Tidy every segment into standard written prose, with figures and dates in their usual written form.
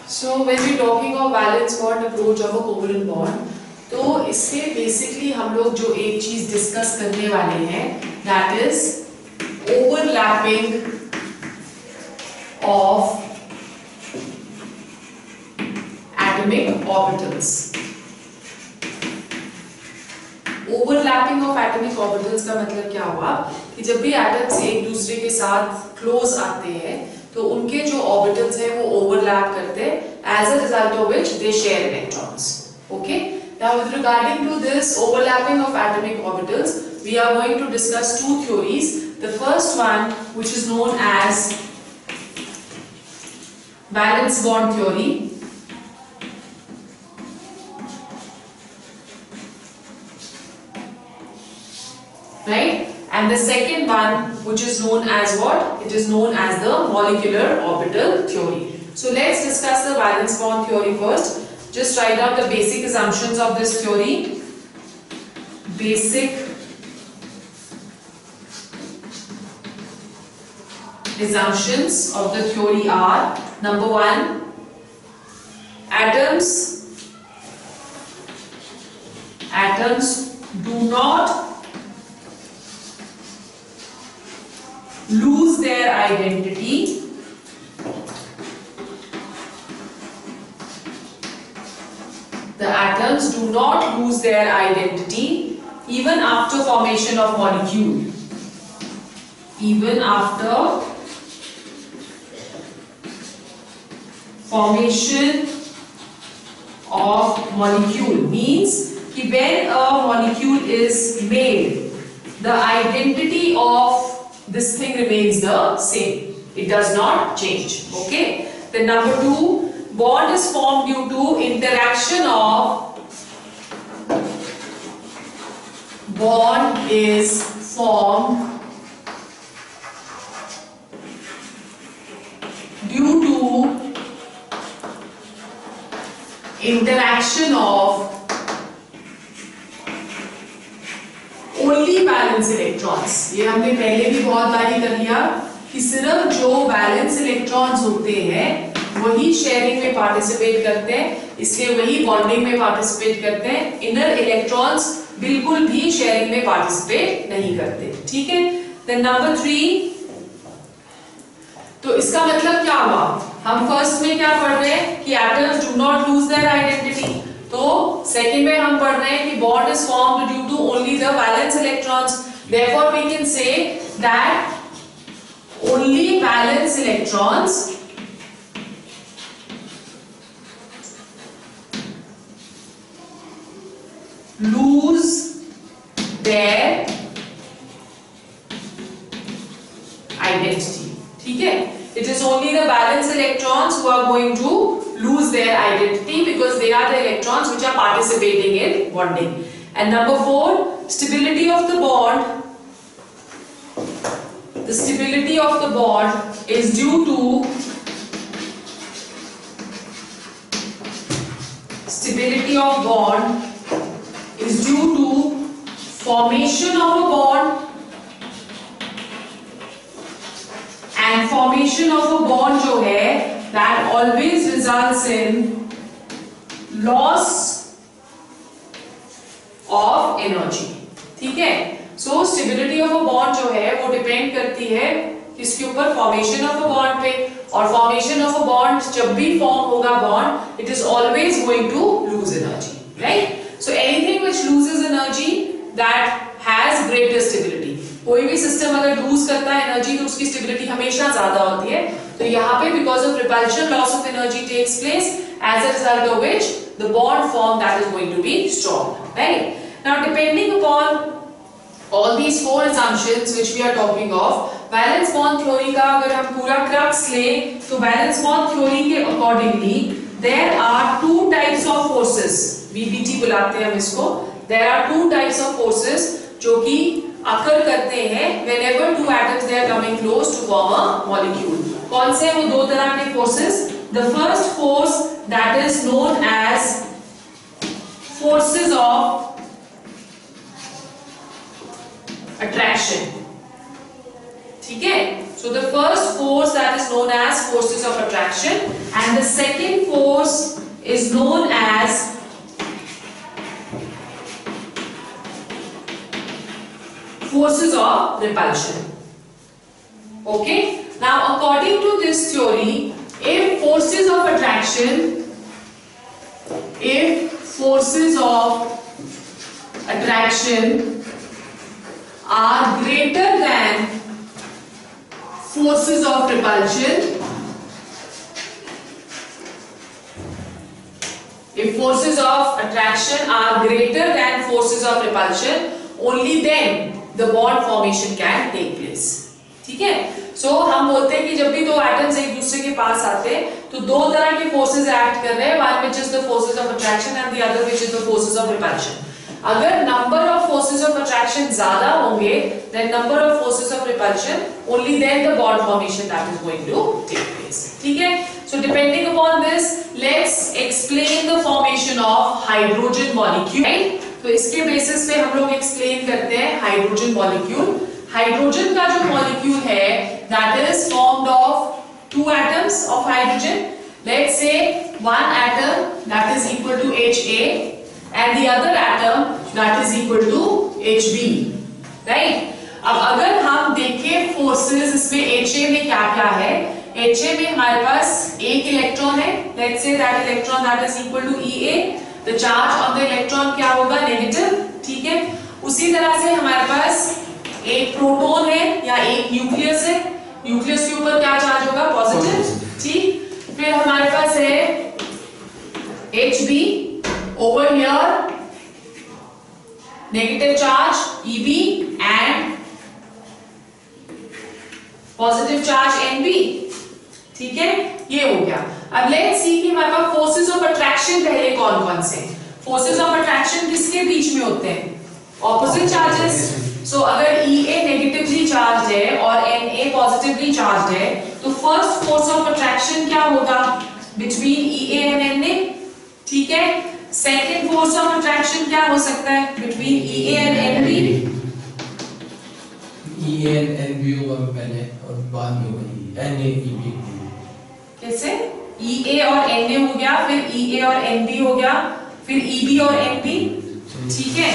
So when we talking of valence bond approach of a covalent bond, तो इससे basically हम लोग जो एक चीज डिस्कस करने वाले हैं that is overlapping of atomic orbitals. Overlapping of atomic orbitals का मतलब क्या हुआ कि जब भी एटम्स एक दूसरे के साथ क्लोज आते हैं तो उनके जो ऑर्बिटल्स हैं वो ओवरलैप करते हैं, as a result of which they share electrons. Okay, now with regarding to this overlapping of atomic orbitals, we are going to discuss two theories. The first one, which is known as valence bond theory, right? And the second one, which is known as what? It is known as the molecular orbital theory. So let's discuss the valence bond theory first. Just write down the basic assumptions of this theory. Basic assumptions of the theory are: number one, atoms do not lose their identity The atoms do not lose their identity even after formation of molecule. Even after formation of molecule means कि when a molecule is made, the identity of this thing remains the same. It does not change. Okay. Then number two, bond is formed due to interaction of bond is formed due to interaction of only valence electrons. ये हमने पहले भी बहुत बार ही कर लिया कि सिर्फ जो वैलेंस इलेक्ट्रॉन्स होते हैं वही शेयरिंग में पार्टिसिपेट करते हैं, इसलिए वही बॉन्डिंग में पार्टिसिपेट करते हैं। इनर इलेक्ट्रॉन्स बिल्कुल भी शेयरिंग में पार्टिसिपेट नहीं करते। ठीक है। देन नंबर 3, तो इसका मतलब क्या हुआ? हम फर्स्ट में क्या पढ़ रहे हैं कि atoms do not lose their identity, तो सेकंड में हम पढ़ रहे हैं कि bond is formed due to only the valence electrons. Therefore we can say that only valence electrons lose their identity. ठीक है? It is only the valence electrons who are going to lose their identity because they are the electrons which are participating in bonding. And number 4, stability of the bond. The stability of the bond is due to stability of bond is due to formation of a bond, and formation of a bond जो है that always results in loss of energy. ठीक है? So stability of a bond जो है वो depend करती है किसके ऊपर? फॉर्मेशन ऑफ अ बॉन्ड पे, और फॉर्मेशन ऑफ अ बॉन्ड जब भी फॉर्म होगा bond, it is always going to lose energy, right? So anything which loses energy that has greater stability. कोई भी सिस्टम अगर लूज करता है एनर्जी तो उसकी स्टेबिलिटी हमेशा ज्यादा होती है। तो यहाँ पे because of repulsion loss of energy takes place, as a result of which the bond form that is going to be strong, right? Now depending upon all these 4 assumptions which we are talking of, valence bond theory का अगर हम पूरा crux लें तो valence bond theory के accordingly there are 2 types of forces. VBT बुलाते हैं हम इसको। There are 2 types of forces जो कि occur करते हैं whenever 2 atoms they are coming close to form a molecule. कौन से वो 2 तरह के forces? The first force that is known as forces of attraction. ठीक है? So the first force that is known as forces of attraction and the second force is known as forces of repulsion. Okay? Now according to this theory, if forces of attraction are greater than forces of repulsion, if forces of attraction are greater than forces of repulsion, only then the bond formation can take place. ठीक है? So हम बोलते हैं कि जब भी दो atoms एक दूसरे के पास आते हैं तो दो तरह के फोर्सेस एक्ट कर रहे हैं, one which is the forces of attraction and the other which is the forces of repulsion. अगर number of forces of attraction ज्यादा होंगे then number of forces of repulsion, only then the bond formation that is going to take place. ठीक है? So depending upon this, let's explain the formation of hydrogen molecule. Right? तो इसके basis पे हम लोग explain करते हैं hydrogen molecule. Hydrogen का जो मॉलिक्यूल है that is formed of two atoms of hydrogen. Let's say one atom that is equal to Ha and the other atom that is equal to Hb. Right? अब अगर हम देखें forces इसमें Ha में क्या क्या है, Ha में हमारे पास एक इलेक्ट्रॉन है. Let's say that electron that is equal to Ea. The charge on the electron क्या होगा? नेगेटिव. ठीक है? उसी तरह से हमारे पास एक प्रोटॉन है या एक न्यूक्लियस है. न्यूक्लियस के ऊपर क्या चार्ज होगा? पॉजिटिव. ठीक. फिर हमारे पास है Hb. Over here negative charge Eb and positive charge Nb. ठीक है? ये हो गया. अब लेट्स सी कि हमारे पास फोर्सेस ऑफ अट्रैक्शन पहले कौन कौन से. फोर्सेस ऑफ अट्रैक्शन किसके बीच में होते हैं? Opposite charges. सो अगर Ea नेगेटिवली चार्ज है और Na पॉजिटिवली चार्ज है तो फर्स्ट फोर्स ऑफ अट्रैक्शन क्या होगा? Between Ea and Na. ठीक है? सेकेंड फोर्स ऑफ अट्रैक्शन क्या हो सकता है? Between Ea and Nb. Ea and Nb होगा पहले और बाद में होगा Na Eb. कैसे? Ea और Na हो गया, फिर Ea और Nb हो गया, फिर Eb और Nb. ठीक है?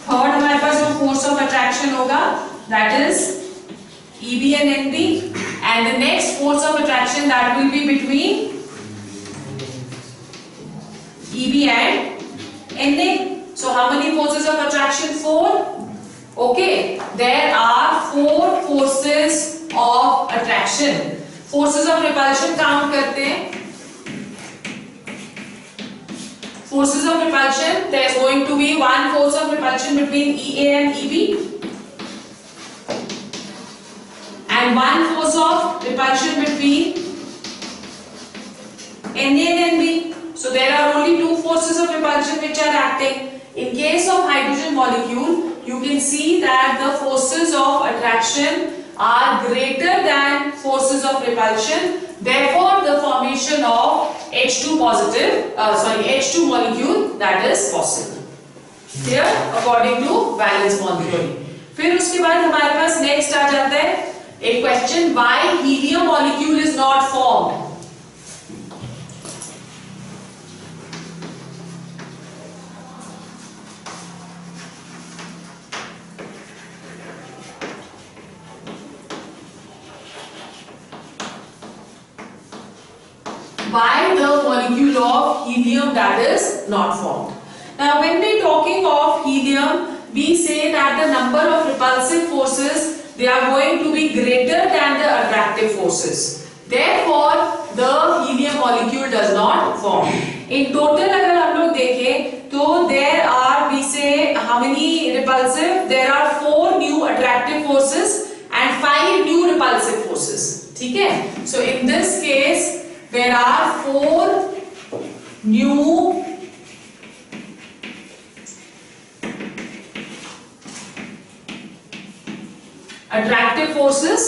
थर्ड हमारे पास जो फोर्स ऑफ अट्रैक्शन होगा that is Eb and Nb and the next force of attraction that will be between Eb and Na. So how many forces of attraction? 4. Okay, there are 4 forces of attraction. Forces of repulsion count करते हैं. Forces of repulsion, there is going to be one force of repulsion between Ea and Eb and one force of repulsion between Na and Nb. So there are only 2 forces of repulsion which are acting. In case of hydrogen molecule, you can see that the forces of attraction are greater than forces of repulsion. Therefore, the formation of H2 H2 molecule that is possible. Here, according to valence bond theory. फिर उसके बाद हमारे पास next आ जाता है एक question: why helium molecule is not formed? Why the molecule of helium that is not formed? Now when we talking of helium, we say that the number of repulsive forces, they are going to be greater than the attractive forces. Therefore, the helium molecule does not form. In total अगर हम लोग देखें तो there are, we say how many repulsive? There are 4 new attractive forces and 5 new repulsive forces. ठीक है? So in this case there are 4 new attractive forces,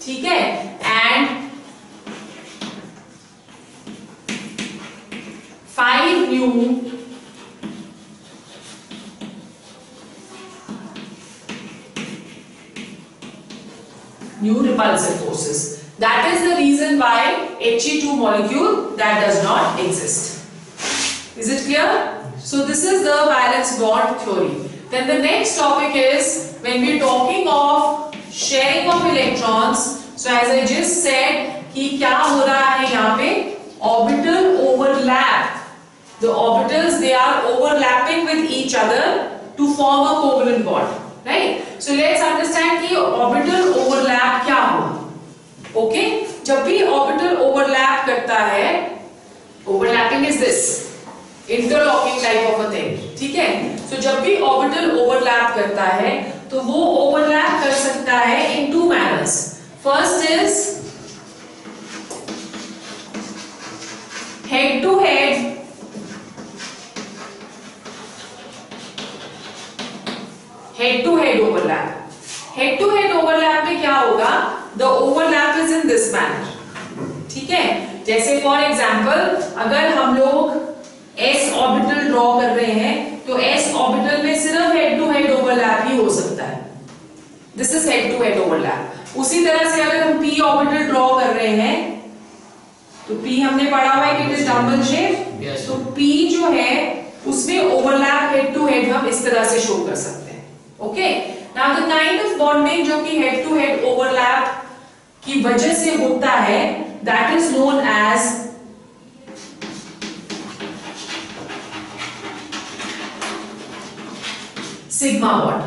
ठीक है, and 5 new impulsive forces. That is the reason why He2 molecule that does not exist. Is it clear? So this is the valence bond theory. Then the next topic is when we are talking of sharing of electrons. So as I just said कि क्या हो रहा है यहाँ पे orbital overlap. The orbitals, they are overlapping with each other to form a covalent bond, right? So let's understand कि orbital overlap क्या हुआ. Okay? जब भी orbital overlap करता है, overlapping is this, interlocking type of a thing, ठीक है? So जब भी orbital overlap करता है, तो वो overlap कर सकता है in two manners. First is head to head. Head to head overlap. Head to head overlap में क्या होगा? The overlap is in this manner. ठीक है? जैसे for example, अगर हम लोग s orbital draw कर रहे हैं, तो s orbital में सिर्फ head to head overlap ही हो सकता है. This is head to head overlap. उसी तरह से अगर हम p orbital draw कर रहे हैं, तो p हमने पढ़ा हुआ है कि it is dumbbell shape. Yes. तो p जो है, उसमें overlap head to head हम इस तरह से show कर सकते हैं. Okay. Now the kind of bonding जो कि head to head overlap की वजह से होता है, that is known as sigma bond.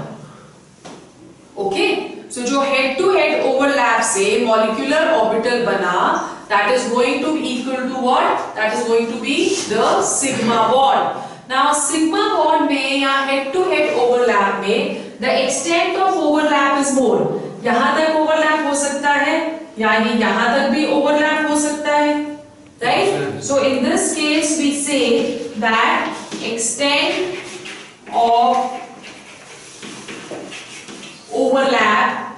Okay. So जो head to head overlap से molecular orbital बना, that is going to be equal to what? That is going to be the sigma bond. Now sigma bond में या head to head overlap में the extent of overlap is more. यहाँ तक overlap हो सकता है, यानी यहाँ तक भी overlap हो सकता है, right? So in this case we say that extent of overlap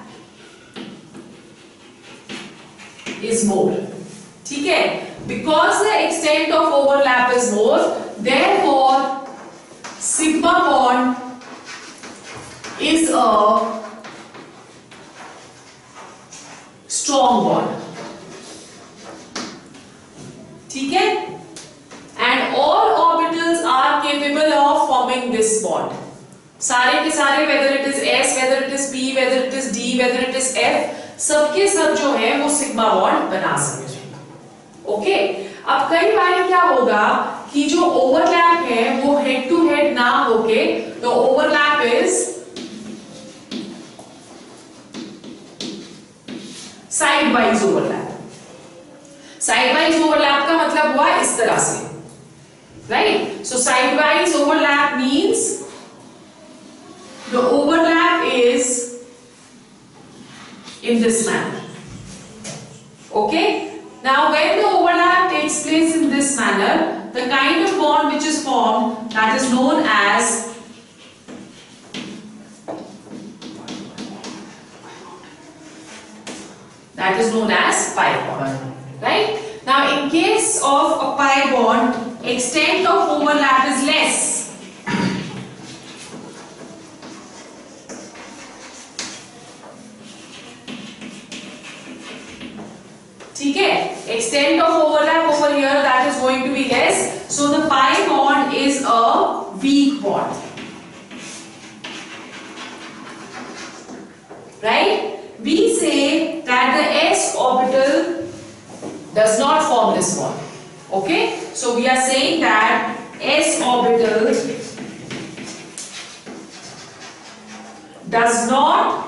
is more. ठीक है? Because the extent of overlap is more, therefore sigma bond is a strong bond. ठीक है? And all orbitals are capable of forming this bond. सारे के सारे, whether it is s, whether it is p, whether it is d, whether it is f, सबके सब जो है वो सिग्मा बॉन्ड बना सकते हैं. ओके? अब कई बार क्या होगा कि जो ओवरलैप है वो हेड टू हेड ना होके, तो overlap is side wise overlap. Side wise overlap का मतलब हुआ इस तरह से, right? So side wise overlap means the overlap is in this manner. Okay? Now when the overlap takes place in this manner, the kind of bond which is formed, that is known as pi bond. Right? Now in case of a pi bond, extent of overlap is less. ठीक है? Extent of overlap over here, that is going to be less. So the pi bond is a weak bond. Right? We say that the s orbital does not form this bond. Okay? So we are saying that s orbital does not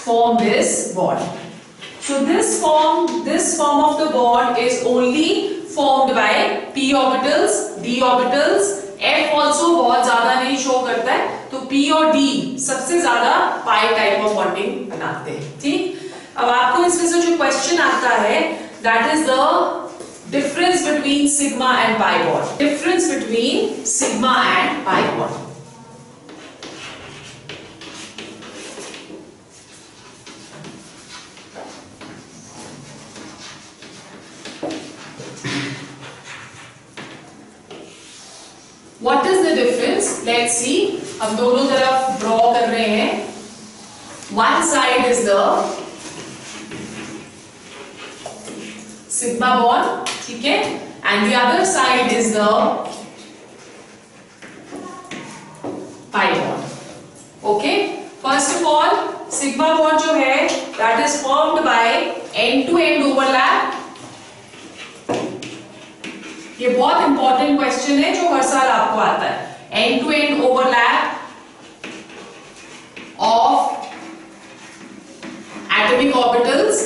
form this bond. So this form of the bond is only formed by p orbitals, d orbitals, f also बहुत ज्यादा नहीं show करता है, तो p और d सबसे ज्यादा pi type of bonding बनाते हैं. ठीक? अब आपको इसमें से जो क्वेश्चन आता है, that is the difference between sigma and pi bond. Difference between sigma and pi bond. What is the difference? Let's see. हम दोनों तरफ ड्रॉ कर रहे हैं. one side is the sigma bond, ठीक है, and the other side is the pi bond. Okay, first of all sigma bond जो है that is formed by end to end overlap. ये बहुत इंपॉर्टेंट क्वेश्चन है जो हर साल आपको आता है. End to end overlap of atomic orbitals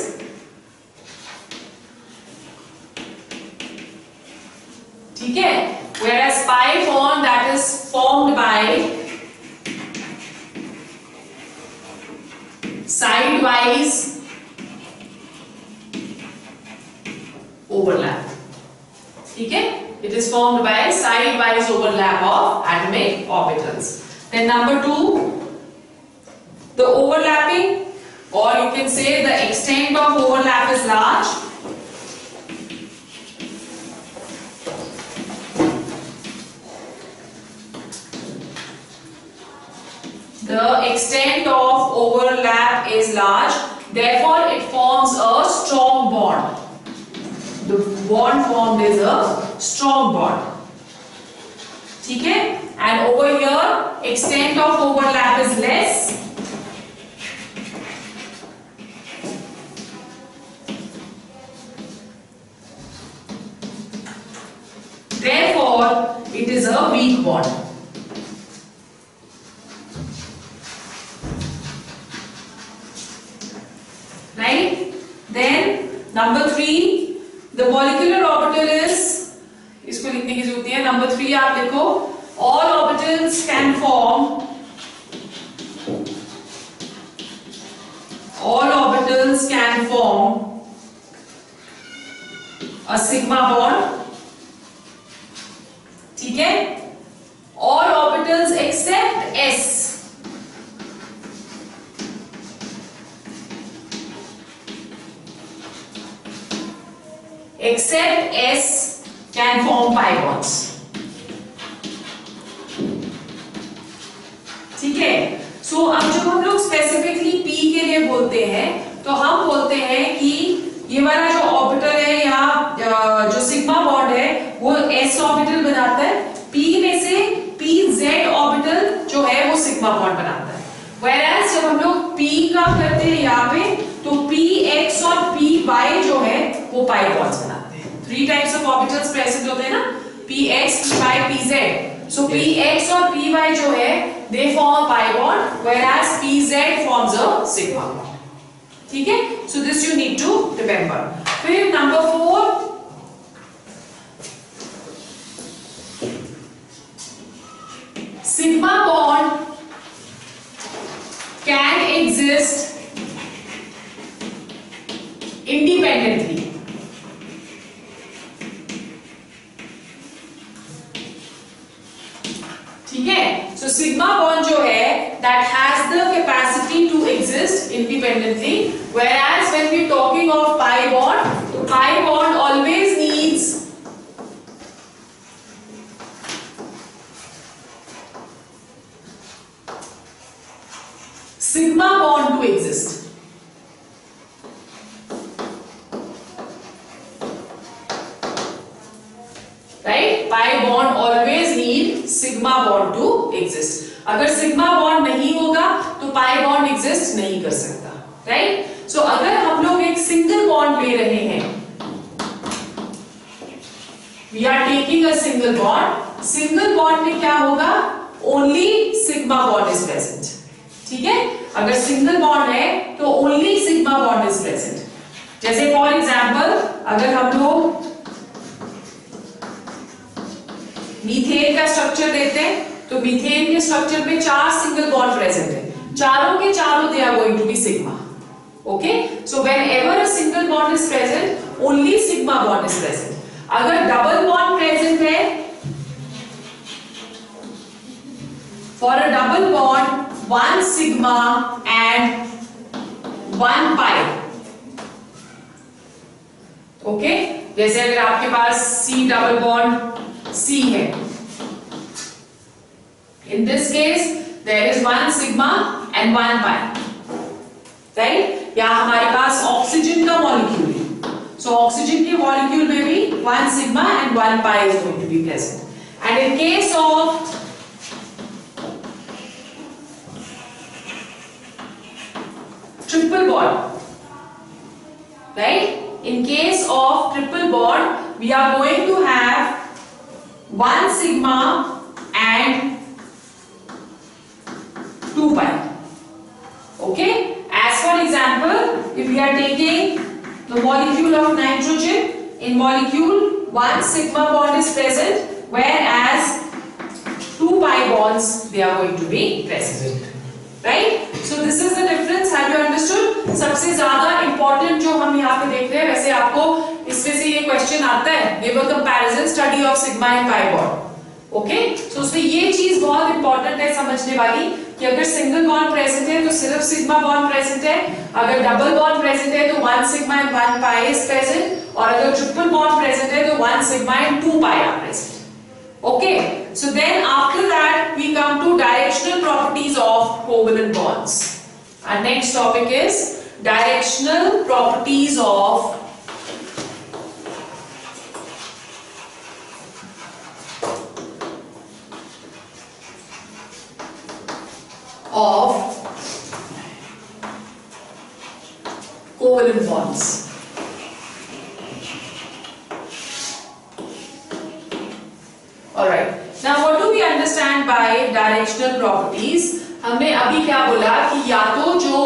ठीक है. whereas pi bond that is formed by sidewise overlap. ठीक है, it is formed by side-wise overlap of atomic orbitals. Then number 2, the overlapping, or you can say the extent of overlap is large. The extent of overlap is large, therefore it forms a strong bond. The bond formed is a strong bond. ठीक है, and over here extent of overlap is less. Therefore it is a weak bond. Right? Then number 3, the molecular orbital is, इसको लिखने की जरूरत नहीं है. Number 3 आप लिखो, all orbitals can form, all orbitals can form a sigma bond. ठीक है, all orbitals except s. Except s can form pi bonds. ठीक है, सो अब जब हम लोग स्पेसिफिकली p के लिए बोलते हैं तो हम बोलते हैं कि ये वाला जो ऑर्बिटल है या जो सिग्मा बॉन्ड है वो s ऑर्बिटल बनाता है. p में से pz ऑर्बिटल जो है वो सिग्मा बॉन्ड बनाता है. whereas जब हम लोग p का करते हैं यहाँ पे तो px और py जो है वो pi bonds बनाते हैं. 3 types of orbitals present होते हैं ना, px, py, pz. so px और py जो है they form a pi bond, whereas pz forms a sigma bond. ठीक है, so this you need to remember. फिर number 4, sigma bond can exist independently. ठीक है, so sigma bond जो है that has the capacity to exist independently, whereas when we are talking of pi bond, तो pi bond always needs sigma bond to exist. Right? Pi bond always need sigma bond to exist. अगर sigma bond नहीं होगा तो pi bond exist नहीं कर सकता. Right? So अगर हम लोग एक single bond ले रहे हैं, we are taking a single bond. Single bond में क्या होगा? Only sigma bond is present. ठीक है? अगर single bond है तो only sigma bond is present. जैसे for example अगर हम लोग मीथेन का स्ट्रक्चर देते हैं तो मीथेन के स्ट्रक्चर में 4 सिंगल बॉन्ड प्रेजेंट है. चारों के चारों they are going to be sigma. Okay, so whenever a single bond is present only sigma bond is present. अगर डबल बॉन्ड प्रेजेंट है, for a double bond 1 sigma and 1 pi. Okay, जैसे अगर आपके पास C डबल बॉन्ड C है, in this case there is 1 sigma and 1 pi. Right? या हमारे पास oxygen का मॉलिक्यूल है, so oxygen के molecule में भी 1 sigma and 1 pi is going to be present. And in case of triple bond, right? In case of triple bond, we are going to have 1 sigma and 2 pi. Okay? As for example, if we are taking the molecule of nitrogen, in molecule 1 sigma bond is present, whereas 2 pi bonds they are going to be present. Right? So this is the difference. Have you understood? सबसे ज्यादा important जो हम यहाँ पे देख रहे हैं, वैसे आपको इसमें से ये क्वेश्चन आता है, give a comparison study of sigma and pi bond. Okay, so उसमें ये चीज बहुत इंपॉर्टेंट है समझने वाली कि अगर सिंगल बॉन्ड प्रेजेंट है तो सिर्फ सिग्मा बॉन्ड प्रेजेंट है, अगर डबल बॉन्ड प्रेजेंट है तो 1 sigma and 1 pi is present, और अगर ट्रिपल बॉन्ड प्रेजेंट है तो 1 sigma and 2 pi are present. Okay, so then after that we come to directional properties of covalent bonds. Our next topic is directional properties of covalent bonds. Alright. Now what do we understand by directional properties? हमने अभी क्या बोला कि या तो जो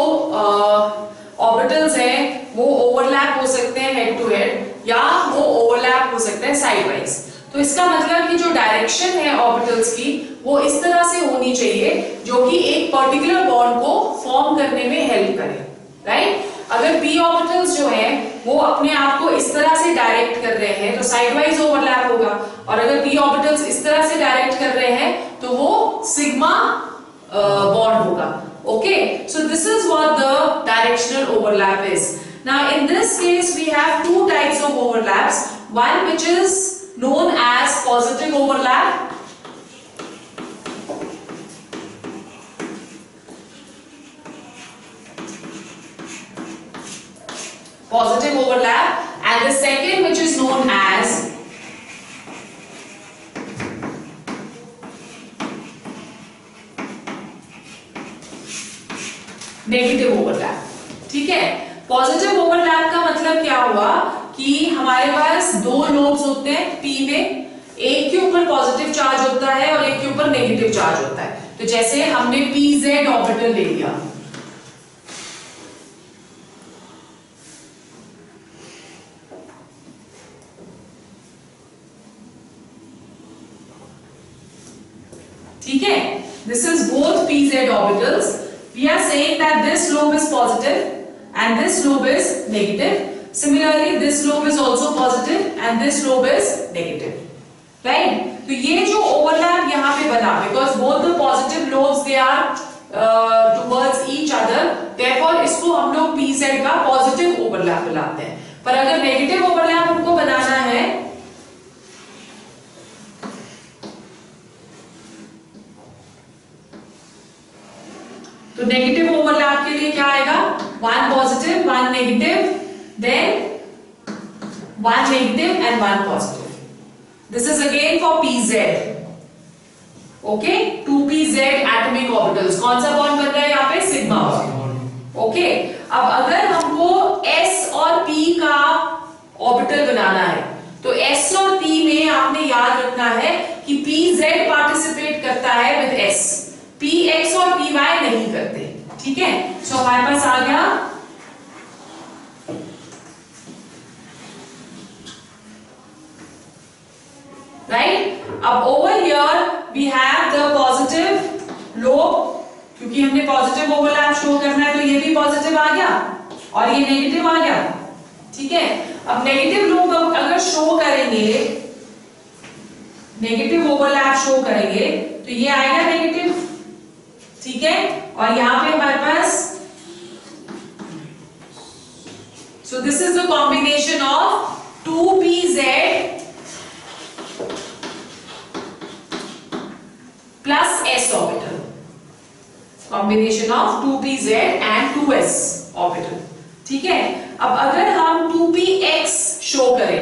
orbitals हैं वो ओवरलैप हो सकते हैं हेड टू हेड, या वो ओवरलैप हो सकते हैं साइड वाइज. तो इसका मतलब कि जो डायरेक्शन है ऑर्बिटल्स की वो इस तरह से होनी चाहिए जो कि एक पर्टिकुलर बॉन्ड को फॉर्म करने में हेल्प करे. राइट? अगर p ऑर्बिटल्स जो है वो अपने आप को इस तरह से डायरेक्ट कर रहे हैं तो साइड वाइज ओवरलैप होगा, और अगर p ऑर्बिटल्स इस तरह से डायरेक्ट कर रहे हैं तो वो सिग्मा बॉन्ड होगा. Okay, so this is what the directional overlap is. Now in this case we have two types of overlaps, one which is known as positive overlap, and the second which is known as negative overlap. ठीक है, positive overlap का मतलब क्या हुआ कि हमारे पास दो lobes होते हैं P में, एक के ऊपर पॉजिटिव चार्ज होता है और एक के ऊपर नेगेटिव चार्ज होता है. तो जैसे हमने PZ ऑर्बिटल ले लिया, ठीक है, this is both PZ orbitals. We are saying that this lobe is positive and this lobe is negative. Similarly, this lobe is also positive and this lobe is negative. Right? तो ये जो overlap यहाँ पे बना, because both the positive lobes they are towards each other, therefore इसको हम लोग PZ का positive overlap बुलाते हैं. पर अगर negative overlap हमको बनाना है तो नेगेटिव ओवरलैप के लिए क्या आएगा? 1 positive 1 negative, then 1 negative and 1 positive. This is again for PZ. Okay, 2PZ atomic orbitals. कौन सा बॉन्ड बन रहा है यहाँ पे? Sigma bond. ओके, अब अगर हमको S और P का ऑर्बिटल बनाना है तो S और P में आपने याद रखना है कि PZ पार्टिसिपेट करता है विद S, Px और Py नहीं करते. ठीक है, सो हमारे पास आ गया राइट. अब over here we have the positive lobe, क्योंकि हमने पॉजिटिव ओवरलैप शो करना है तो ये भी पॉजिटिव आ गया और ये नेगेटिव आ गया. ठीक है, अब नेगेटिव लोब अगर शो करेंगे, नेगेटिव ओवरलैप शो करेंगे तो ये आएगा नेगेटिव. ठीक है, और यहां पे हमारे पास, so this is the combination of 2PZ plus S orbital, combination of 2PZ and 2S orbital. ठीक है, अब अगर हम 2px शो करें,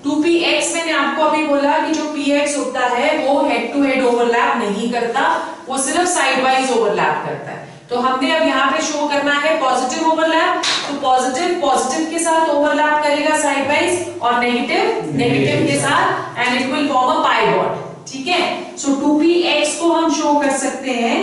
2px मैंने आपको अभी बोला कि जो px होता है वो हेड टू हेड ओवरलैप नहीं करता, वो सिर्फ साइड वाइज ओवरलैप करता है। तो हमने अब यहाँ पे शो करना है पॉजिटिव ओवरलैप, तो पॉजिटिव पॉजिटिव के साथ ओवरलैप करेगा साइड वाइज और नेगेटिव नेगेटिव के साथ, and it will form a pi bond. ठीक है, सो 2px को हम शो कर सकते हैं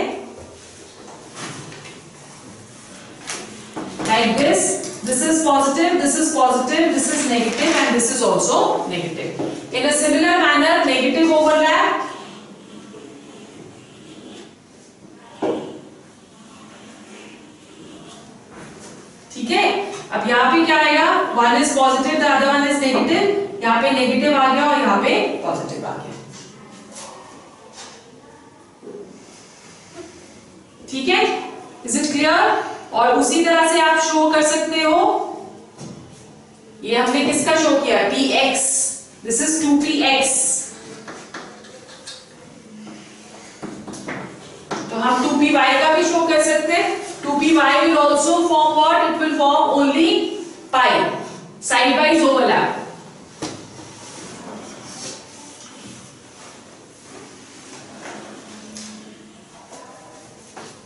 like this. This is positive, this is positive, this is negative, and this is also negative. In a similar manner, negative overlap, ठीक है। अब यहाँ पे क्या आएगा, one is positive, the other one is negative, यहाँ पे negative आ गया और यहाँ पे positive आ गया। ठीक है, is it clear? और उसी तरह से आप शो कर सकते हो, ये हमने किसका शो किया, px, this is 2px, तो हम 2py का भी शो कर सकते हैं। 2py will also form what? It will form only pi, side wise overlap.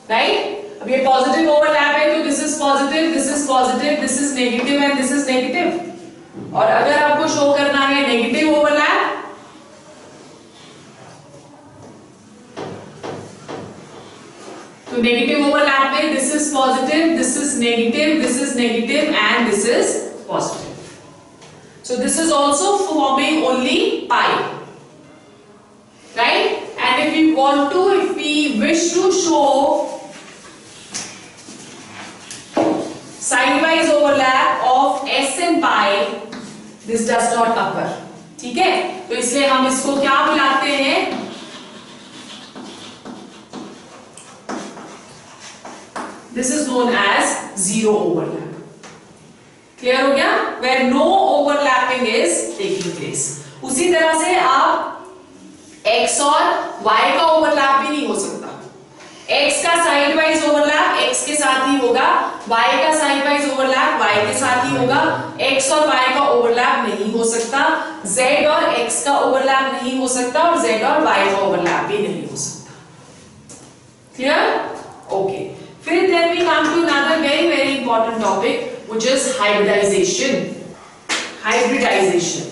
Right? अब ये पॉजिटिव ओवरलैप है तो this is positive, this is positive, this is negative and this is negative. और अगर आपको शो करना है नेगेटिव ओवरलैप, तो नेगेटिव ओवरलैप में this is positive, this is negative and this is positive. So this is also forming only pi, right? And if we wish to show sidewise overlap of s and pi, this does not occur. ठीक है, तो इसलिए हम इसको क्या बुलाते हैं, this is known as zero overlap. Clear हो गया? Where no overlapping is taking place. उसी तरह से आप x और y का ओवरलैप भी नहीं हो सकता। x का साइड वाइज ओवरलैप x के साथ ही होगा, y का साइड वाइज ओवरलैप y के साथ ही होगा, x और y का ओवरलैप नहीं हो सकता, z और x का ओवरलैप नहीं हो सकता, और z और y का ओवरलैप भी नहीं हो सकता। क्लियर? ओके, फिर then we come to another very important topic which is hybridization. Hybridization.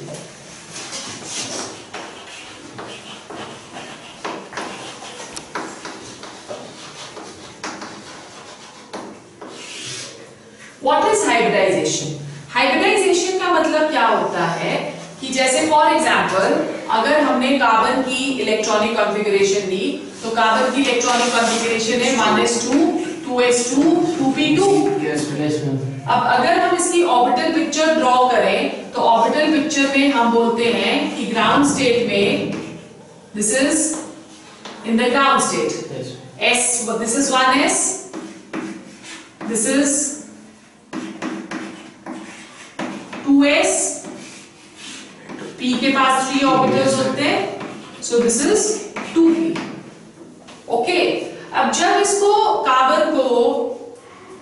What is hybridization? Hybridization का मतलब क्या होता है कि जैसे फॉर एग्जाम्पल अगर हमने कार्बन की इलेक्ट्रॉनिक कॉन्फ़िगरेशन ली, तो कार्बन की इलेक्ट्रॉनिक कॉन्फ़िगरेशन है 1s2 2s2 2p2। अब अगर हम इसकी ऑर्बिटल पिक्चर ड्रॉ करें, तो ऑर्बिटल पिक्चर में हम बोलते हैं कि ग्राउंड स्टेट में this is in the ground state, s, this is 1s, this is 2s, p के पास 3 ऑर्बिटल्स होते हैं, सो दिस इज 2p। ओके, अब जब इसको कार्बन को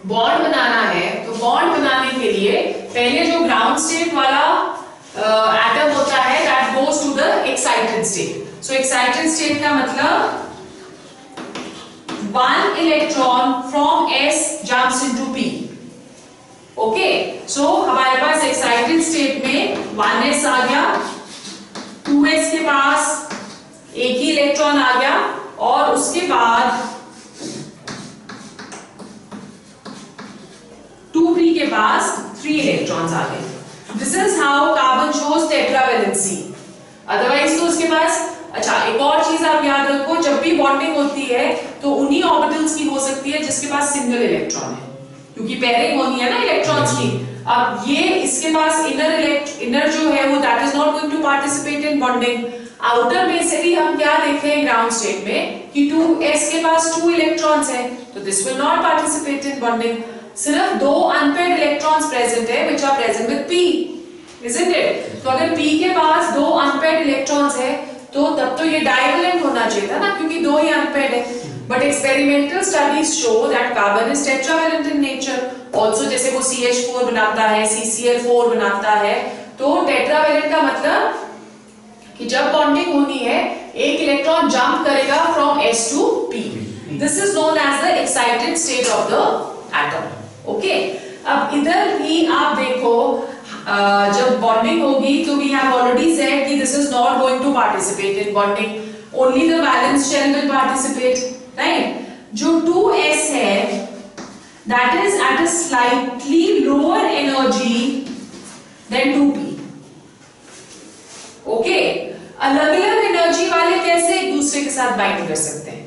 बॉन्ड बनाना है, तो बॉन्ड बनाने के लिए पहले जो ग्राउंड स्टेट वाला एटम होता है that goes to the excited state. So excited state का मतलब 1 electron from s jumps into p। Okay, so हमारे पास एक्साइटेड स्टेट में 1s आ गया, 2s के पास एक ही इलेक्ट्रॉन आ गया, और उसके बाद 2p के पास 3 इलेक्ट्रॉन्स आ गए। This is how carbon shows tetravalency. Otherwise तो उसके पास, अच्छा एक और चीज आप याद रखो, जब भी बॉन्डिंग होती है तो उन्हीं ऑर्बिटल्स की हो सकती है जिसके पास सिंगल इलेक्ट्रॉन है, क्योंकि पेयरिंग होनी है ना इलेक्ट्रॉन्स की। अब ये इसके पास इनर जो है वो that is not going to participate in bonding. Outer में से भी हम क्या देख रहे हैं ग्राउंड स्टेट में कि 2s के पास 2 इलेक्ट्रॉन्स हैं, तो this will not participate in bonding. सिर्फ 2 अनपेयर्ड इलेक्ट्रॉन्स प्रेजेंट है which are present with p, isn't it? तो अगर p के पास 2 अनपेयर्ड इलेक्ट्रॉन्स है, तो तब तो ये डाइवेलेंट होना चाहिए था ना, क्योंकि 2 ही अनपेयर्ड है। But experimental studies show that carbon is tetravalent in nature. Also जैसे वो CH4 बनाता है, CCl4 बनाता है। तो टेट्रावैलेंट का मतलब कि जब बॉन्डिंग होनी है एक इलेक्ट्रॉन जंप करेगा from S to P। This is known as the excited state of the atom. Okay, अब इधर भी आप देखो जब बॉन्डिंग होगी तो वी हैव ऑलरेडी सेड कि this is not going to participate in bonding, only the valence shell will participate, right. जो 2s है that is at a slightly lower energy than 2p। Okay, अलग अलग energy वाले कैसे एक दूसरे के साथ बाइंड कर सकते हैं?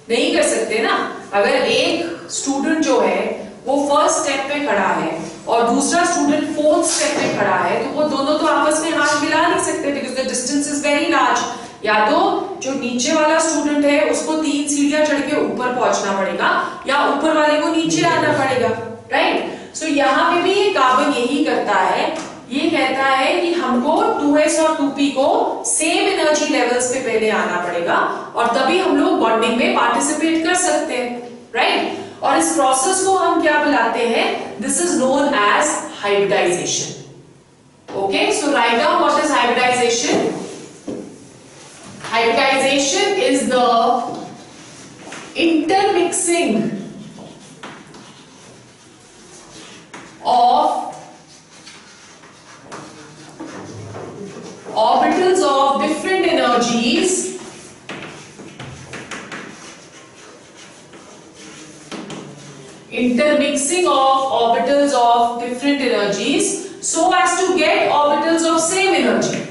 नहीं कर सकते ना। अगर एक स्टूडेंट जो है वो फर्स्ट स्टेप पे खड़ा है और दूसरा स्टूडेंट फोर्थ स्टेप पे खड़ा है तो वो दोनों तो आपस में हाथ मिला नहीं सकते because the distance is very large. या तो जो नीचे वाला स्टूडेंट है उसको 3 सीढ़ियां चढ़ के ऊपर पहुंचना पड़ेगा या ऊपर वाले को नीचे आना पड़ेगा, राइट। सो यहाँ पे भी ये कार्बन यही करता है, ये कहता है कि हमको 2s और 2p को सेम एनर्जी लेवल्स पे पहले आना पड़ेगा और तभी हम लोग बॉन्डिंग में पार्टिसिपेट कर सकते हैं, राइट। और इस प्रोसेस को हम क्या बुलाते हैं? This is known as hybridization. Okay, so write down what is hybridization. Hybridization is the intermixing of orbitals of different energies so as to get orbitals of same energy.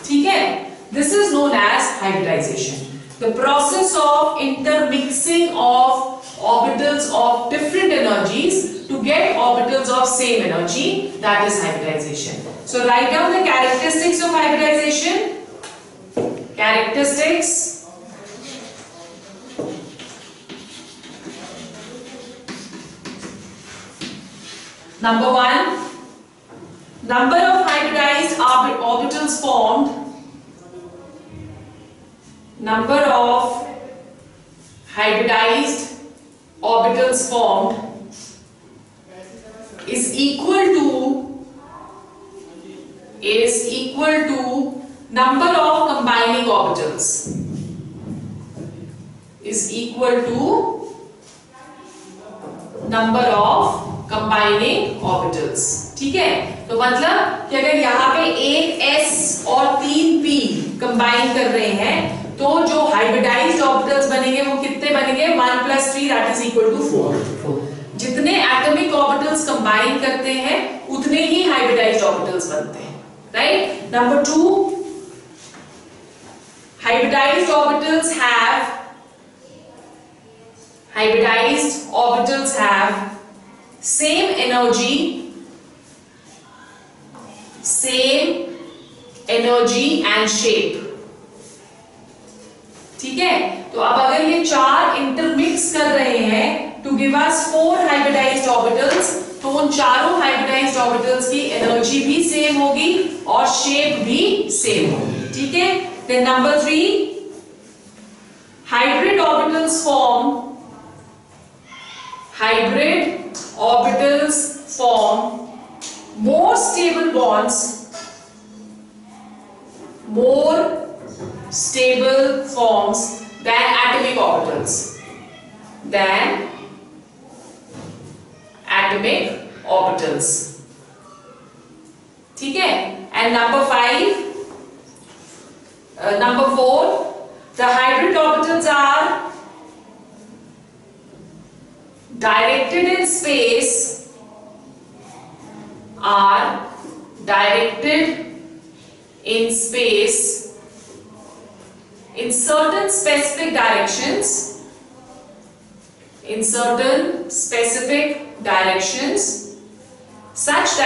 ठीक है, this is known as hybridization, the process of intermixing of orbitals of different energies to get orbitals of same energy, that is hybridization. So write down the characteristics of hybridization. Characteristics. Number 1, number of hybridized orbitals formed. Number of hybridized orbitals formed is equal to number of combining orbitals, is equal to number of combining orbitals। ठीक है, तो मतलब कि अगर यहाँ पे एक S और 3p कंबाइन कर रहे हैं तो जो हाइब्रिडाइज्ड ऑर्बिटल्स बनेंगे वो कितने बनेंगे? 1 + 3 that is equal to 4। जितने एटॉमिक ऑर्बिटल्स कंबाइन करते हैं उतने ही हाइब्रिडाइज्ड ऑर्बिटल्स बनते हैं, right. Number 2, hybridized orbitals have same energy and shape। ठीक है, तो अब अगर ये 4 इंटरमिक्स कर रहे हैं to give us 4 hybridized orbitals, तो उन चारों हाइब्रिडाइज्ड ऑर्बिटल्स की एनर्जी भी सेम होगी और शेप भी सेम होगी। ठीक है, then number 3, hybrid orbitals form more stable forms than atomic orbitals। ठीक है, and number 4, the hybrid orbitals are directed in space in certain specific directions such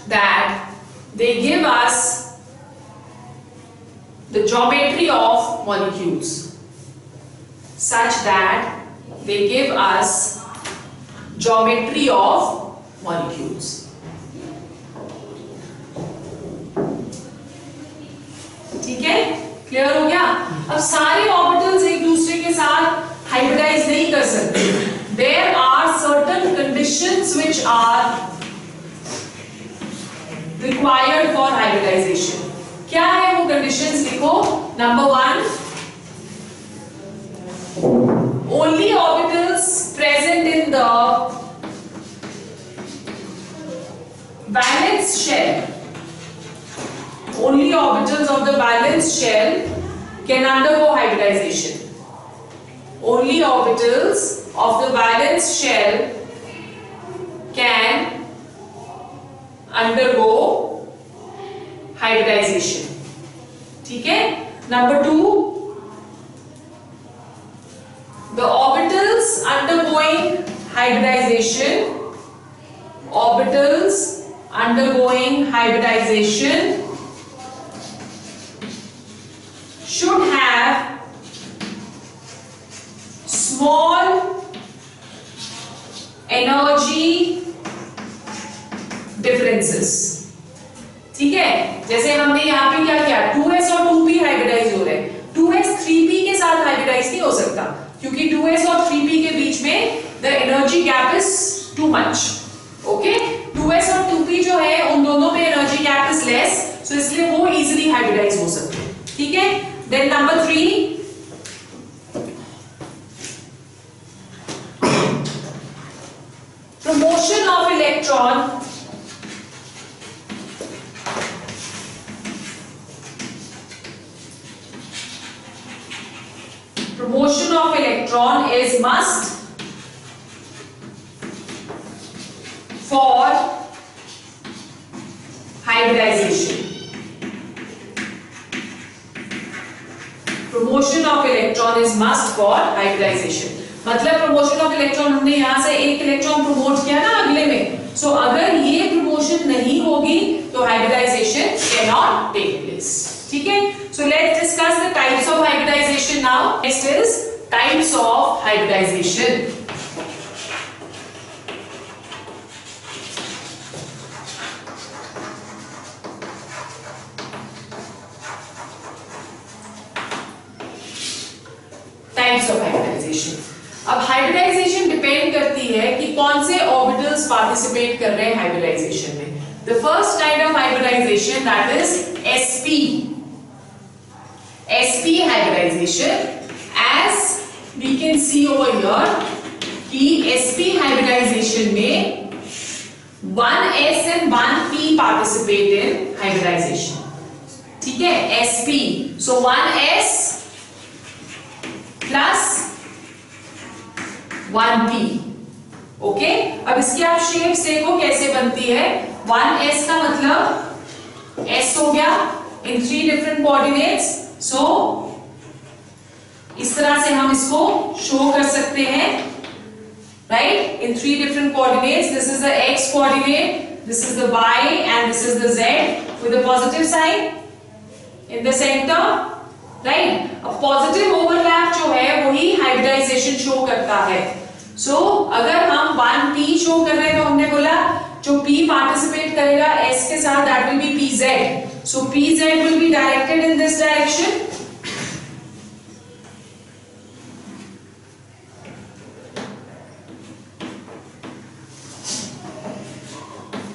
that they give us the geometry of molecules, such that they give us geometry of molecules. ठीक है, clear हो गया? अब सारे orbitals एक दूसरे के साथ हाइब्रिडाइज नहीं कर सकते. There are certain conditions which are required for hybridization. क्या है वो conditions? लिखो. Number 1, only orbitals present in the valence shell, only orbitals of the valence shell can undergo hybridization. Only orbitals of the valence shell can undergo hybridization. ठीक है? Number 2, the orbitals undergoing hybridization, orbitals undergoing hybridization should have small energy differences. ठीक है, जैसे हमने यहाँ पे क्या किया, 2s और 2p हाइब्रिडाइज हो रहे हैं. 2s 3p के साथ हाइब्रिडाइज नहीं हो सकता क्योंकि 2s और 3p के बीच में the energy gap is too much. ओके, 2s और 2p जो है उन दोनों में energy gap is less, so इसलिए वो इजीली हाइब्रिडाइज हो सकते हैं. ठीक है. Then number 3, promotion of electron is must for hybridization. Promotion of electron is must for hybridization. मतलब प्रमोशन ऑफ इलेक्ट्रॉन, हमने यहां से एक इलेक्ट्रॉन प्रमोट किया ना अगले में, सो अगर ये प्रमोशन नहीं होगी तो hybridisation can not take place. ठीक है. So let's discuss the types of hybridisation now. Next is types of hybridisation. Types of hybridisation. अब हाइब्रिडाइजेशन डिपेंड करती है कि कौन से ऑर्बिटल्स पार्टिसिपेट कर रहे हैं हाइब्रिडाइजेशन में. The first kind of hybridization that is sp. sp hybridization, as we can see over here कि sp हाइब्रिडाइजेशन में 1s and 1p participate in hybridisation. ठीक है, sp. सो 1s प्लस 1p. ओके, अब इसकी आप शेप्स देखो कैसे बनती है. 1s का मतलब s हो गया इन 3 डिफरेंट कोऑर्डिनेट्स. सो इस तरह से हम इसको शो कर सकते हैं, right, in 3 different coordinates. This is the x coordinate, this is the y and this is the z with a positive sign in the centre, right. अब पॉजिटिव ओवरलैप जो है वही हाइब्रिडाइजेशन शो करता है. सो अगर हम 1p शो कर रहे हैं तो हमने बोला जो p पार्टिसिपेट करेगा s के साथ that will be pz. So pz will be directed in this direction.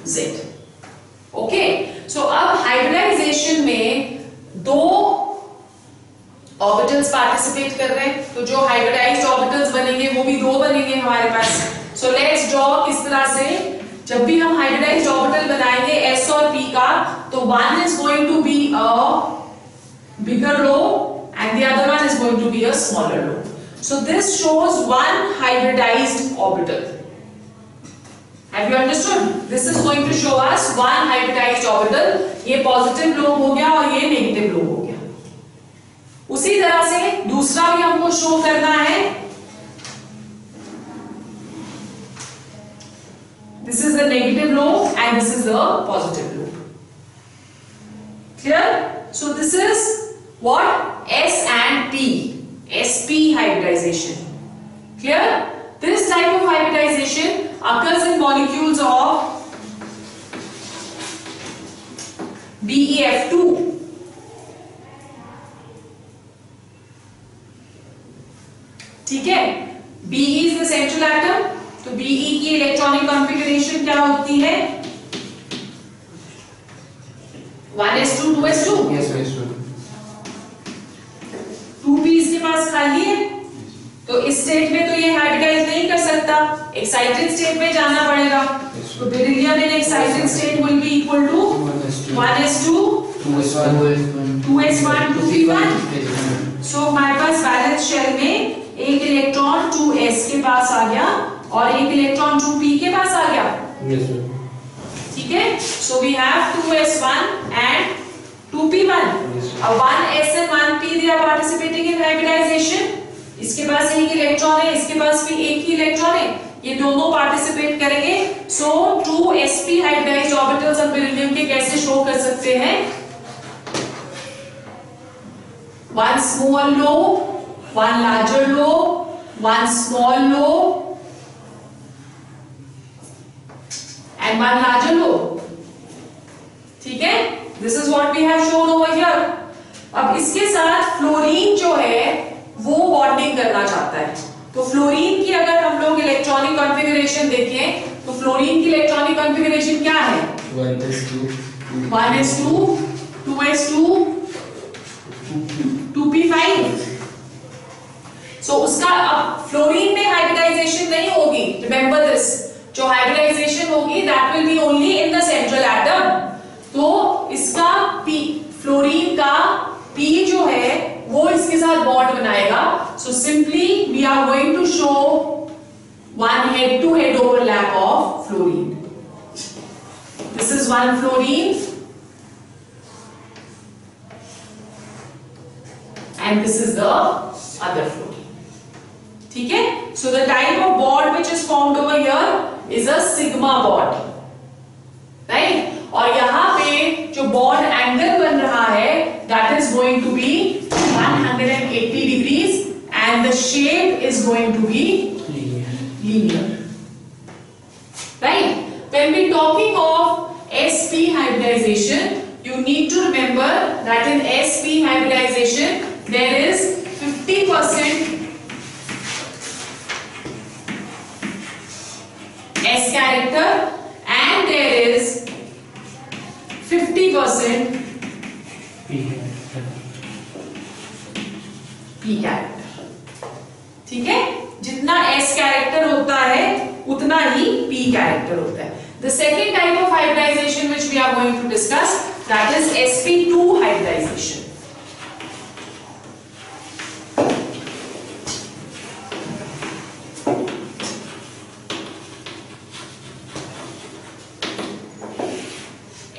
z. Okay, so अब हाइब्रिडाइजेशन में 2 ऑर्बिटल्स पार्टिसिपेट कर रहे हैं, तो जो हाइब्रिडाइज्ड ऑर्बिटल्स बनेंगे वो भी 2 बनेंगे हमारे पास. सो लेट्स ड्रॉ किस तरह से. जब भी हम हाइब्रिडाइज्ड ऑर्बिटल बनाएंगे s और p का, तो one is going to be a bigger row and the other one is going to be a smaller row. So this shows one hybridized orbital. Have you understood? This is going to show us one hybridized orbital. ये positive lobe हो गया और ये negative lobe हो गया. उसी तरह से दूसरा भी हमको शो करना है. This is the negative lobe and this is the positive lobe. Clear? So this is what s and p, sp hybridization. Clear? This type of hybridization occurs in molecules of BeF2. ठीक है, Be is the central atom, तो Be की electronic configuration क्या होती है? 1s2 2s2। Yes, yes, sir. 2p इसके पास खाली है, तो इस स्टेट में तो ये हाइब्रिडाइज नहीं कर सकता, एक्साइटेड स्टेट में जाना पड़ेगा। तो beryllium in excited state will be equal to 1s2 2s1 2p1। So हमारे पास बैलेंस शेल में एक इलेक्ट्रॉन 2s के पास आ गया और एक इलेक्ट्रॉन 2p के पास आ गया। Yes, sir. ठीक है, so we have 2s1 and 2p1। अब 1s and 1p they are participating in hybridization। इसके पास एक इलेक्ट्रॉन है, इसके पास भी एक ही इलेक्ट्रॉन है, ये दोनों पार्टिसिपेट करेंगे। सो 2sp हाइब्रिडाइज्ड ऑर्बिटल्स हम बेरिलियम के कैसे शो कर सकते हैं? one small lobe, one larger lobe, one small lobe and one larger lobe। ठीक है, this is what we have shown over here। अब इसके साथ फ्लोरीन जो है वो बॉन्डिंग करना चाहता है, तो फ्लोरीन की अगर हम लोग इलेक्ट्रॉनिक कॉन्फ़िगरेशन देखें तो फ्लोरीन की इलेक्ट्रॉनिक कॉन्फ़िगरेशन क्या है? 1s2 2s2 2p5। सो उसका अब फ्लोरीन में हाइब्रिडाइजेशन नहीं होगी, रिमेंबर दिस, जो हाइब्रिडाइजेशन होगी that will B only in the central atom. तो इसका p फ्लोरीन का p जो है वो इसके साथ बॉन्ड बनाएगा। So simply we are going to show one head to head overlap of fluorine. This is one fluorine and this is the other fluorine। ठीक है, so the type of bond which is formed over here is a sigma bond, right? और यहाँ पे जो bond angle बन रहा है that is going to be 180 degrees and the shape is going to be linear, right? When we talking of sp hybridization, you need to remember that in sp hybridization there is 50% S character and there is 50% P character। ठीक है, जितना S character होता है उतना ही P character होता है। The second type of hybridization which we are going to discuss, that is sp2 hybridization।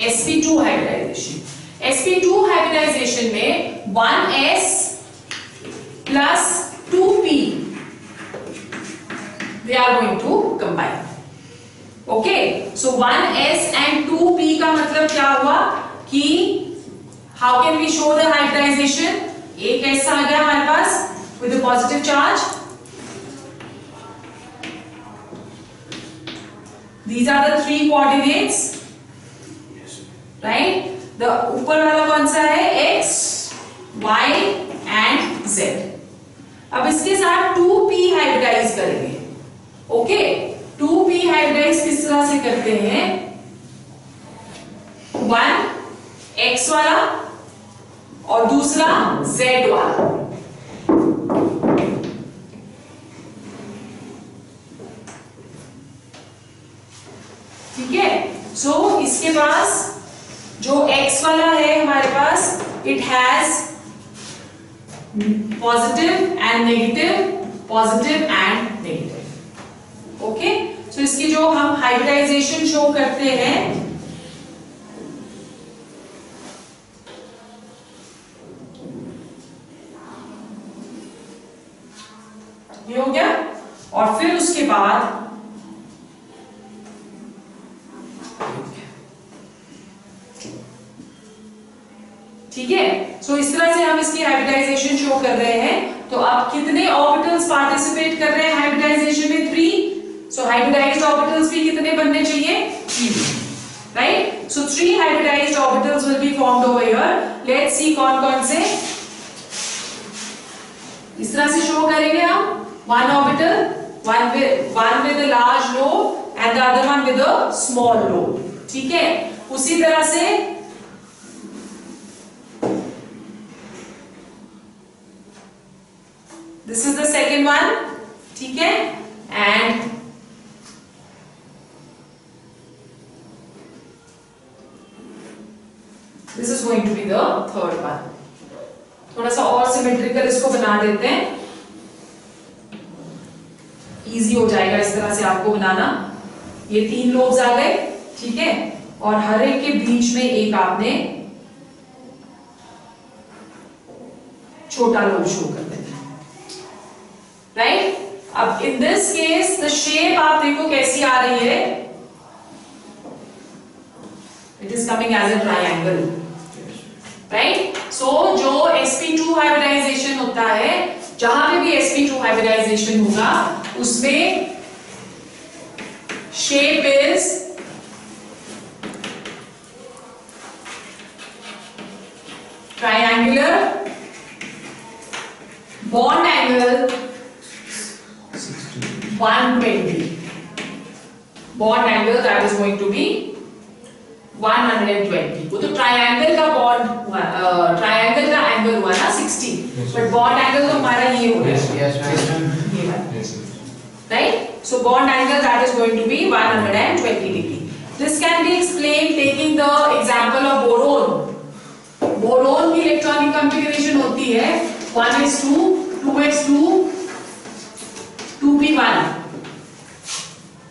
sp2 hybridization। sp2 hybridization में 1s plus 2p they are going to combine। okay, so 1s and 2p का मतलब क्या हुआ कि how can we show the hybridization? एक s आ गया हमारे पास with a positive charge, these are the three coordinates, right? the ऊपर वाला कौन सा है? x y and z। अब इसके साथ 2p हाइब्रिडाइज करेंगे। ओके, 2p हाइब्रिडाइज किस तरह से करते हैं? 1 x वाला और दूसरा z वाला। ठीक है, सो इसके पास जो x वाला है हमारे पास it has positive and negative, positive and negative. Okay, so इसकी जो हम हाइब्रिडाइजेशन शो करते हैं ये हो गया, और फिर उसके बाद ठीक है, सो इस तरह से हम इसकी हाइब्रिडाइजेशन शो कर रहे हैं। तो अब कितने ऑर्बिटल्स पार्टिसिपेट कर रहे हैं हाइब्रिडाइजेशन में? 3। सो हाइब्रिडाइज्ड ऑर्बिटल्स भी कितने बनने चाहिए? 3, right? So 3 hybridized orbitals will be formed over here. Let's see कौन कौन से। इस तरह से शो करेंगे हम। one orbital, one with a large lobe and the other one with a small lobe, ठीक है? उसी तरह से this is the second one, ठीक है? And this is going to be the third one. थोड़ा सा और सिमेट्रिकल इसको बना देते हैं, इजी हो जाएगा इस तरह से आपको बनाना। ये 3 लोब्स आ गए, ठीक है? और हर एक के बीच में एक आपने छोटा लोब शो कर देना, राइट? अब in this case the shape आप देखो कैसी आ रही है, it is coming as a triangle, right? So जो sp2 हाइब्रिडाइजेशन होता है, जहां पे भी sp2 हाइब्रिडाइजेशन होगा उसमें shape is triangular, bond angle 120, bond angle that is going to be 120। वो तो ट्रायंगल का बॉन्ड हुआ, ट्रायंगल का एंगल हुआ ना 60, बट बॉन्ड एंगल तो हमारा ये हो गया, right? So bond angle that is going to be 120 degree. This can be explained taking the example of boron. Boron की इलेक्ट्रॉनिक कॉन्फ़िगरेशन होती है 1s2, 2s2, 2p1,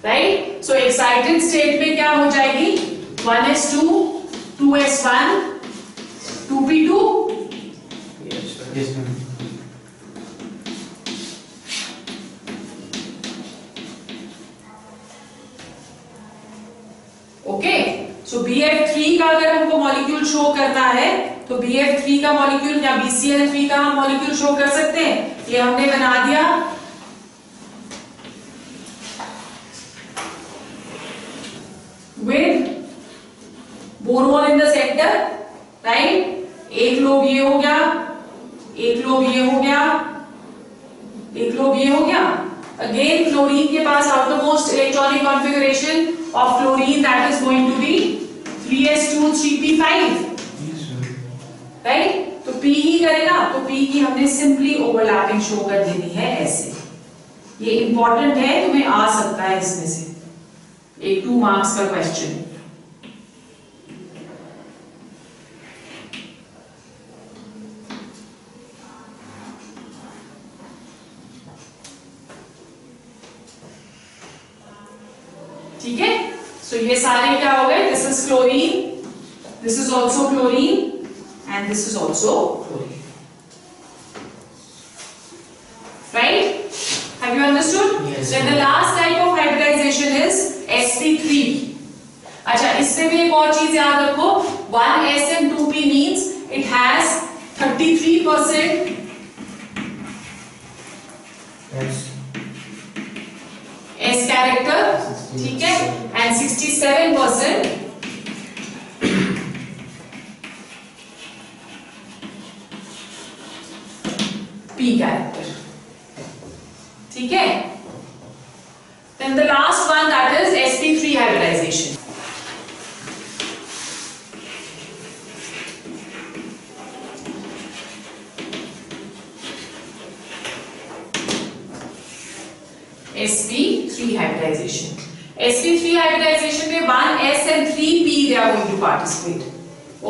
right? So excited state में क्या हो जाएगी? 1s2, 2s1, 2p2. Yes, ma'am. Okay, सो BF3 का अगर हमको मॉलिक्यूल शो करना है तो BF3 का मॉलिक्यूल या BCl3 का हम मॉलिक्यूल शो कर सकते हैं। ये हमने बना दिया, with boron in the centre, right? एक लोब ये हो गया, एक लोब ये हो गया, एक लोब ये हो गया। अगेन क्लोरीन के पास outermost electronic configuration of fluorine that is going to be 3s2 3p5, right? तो P ही करेगा, तो P की हमने सिंपली ओवरलैपिंग शो कर देनी है ऐसे। ये इंपॉर्टेंट है, तुम्हें आ सकता है इसमें से एक 2 मार्क्स का क्वेश्चन। ठीक है? सो ये सारे क्या हो गए? This is chlorine, this is also chlorine and this is also chlorine, right? Have you understood? Then the last type of hybridization is sp3। अच्छा, इसमें भी एक और चीज याद रखो, 1s and 2p means it has 33% S character, ठीक है, and 67% P character, ठीक है? Then the last one, that is sp3 hybridization. sp3 hybridization. sp3 hybridization में 1s and 3p they are going to participate.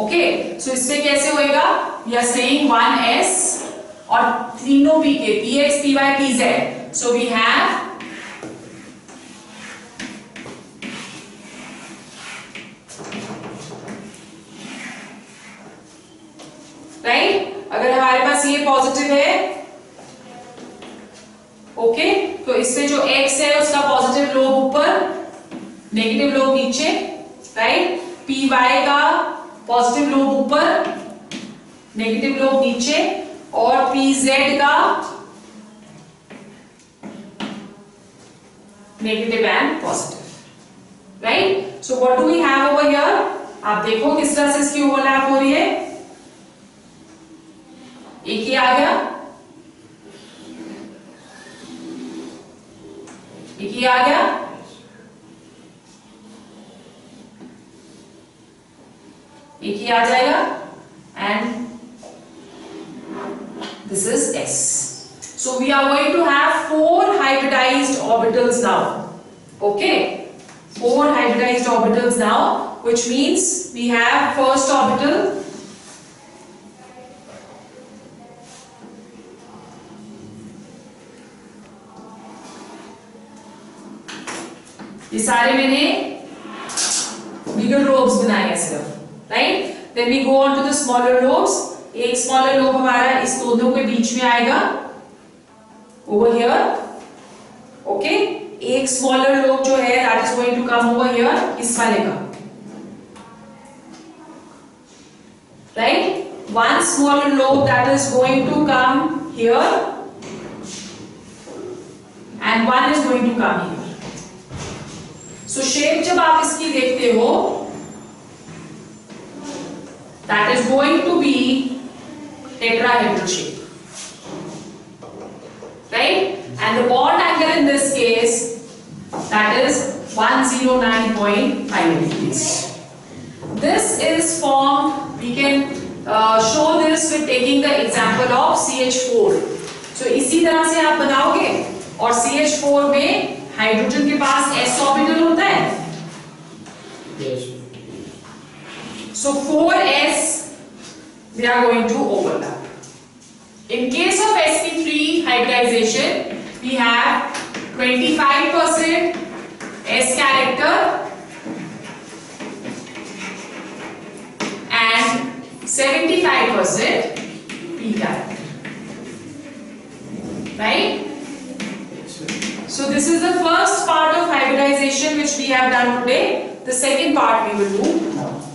Okay, so इससे कैसे होएगा? We are saying 1s और तीनों p के px, py, pz. So we have right? अगर हमारे पास ये पॉजिटिव है, ओके, तो इससे जो x है उसका पॉजिटिव लोब ऊपर, नेगेटिव लोब नीचे, राइट? py का पॉजिटिव लोब ऊपर, नेगेटिव लोब नीचे, और pz का negative and positive. Right? So what do we have over here? आप देखो किस तरह से इसकी ओवरलैप हो रही है. एक ही आ गया, एक ही आ गया, एक ही आ जाएगा, and this is S. So we are going to have 4 hybridized orbitals now. Okay, 4 hybridized orbitals now, which means we have first orbital, ये सारे मैंने bigger lobes बनाए हैं सिर्फ, right? Then we go on to the smaller lobes. एक smaller lobe हमारा इस दोनों के बीच में आएगा, over here, okay? एक smaller lobe जो है that is going to come over here, इस वाले का, right? One smaller lobe that is going to come here, and one is going to come here. So shape जब आप इसकी देखते हो, that is going to be tetrahedral shape, right? And the bond angle in this case, that is 109.5 degrees. This is formed, we can show this with taking the example of CH4. So इसी तरह से आप बनाओगे, और CH4 में hydrogen के पास s orbital होता है. Yes. So 4s they are going to overlap. In case of sp3 hybridization, we have 25% s character and 75% p character, right? So this is the first part of hybridization which we have done today. The second part we will do now.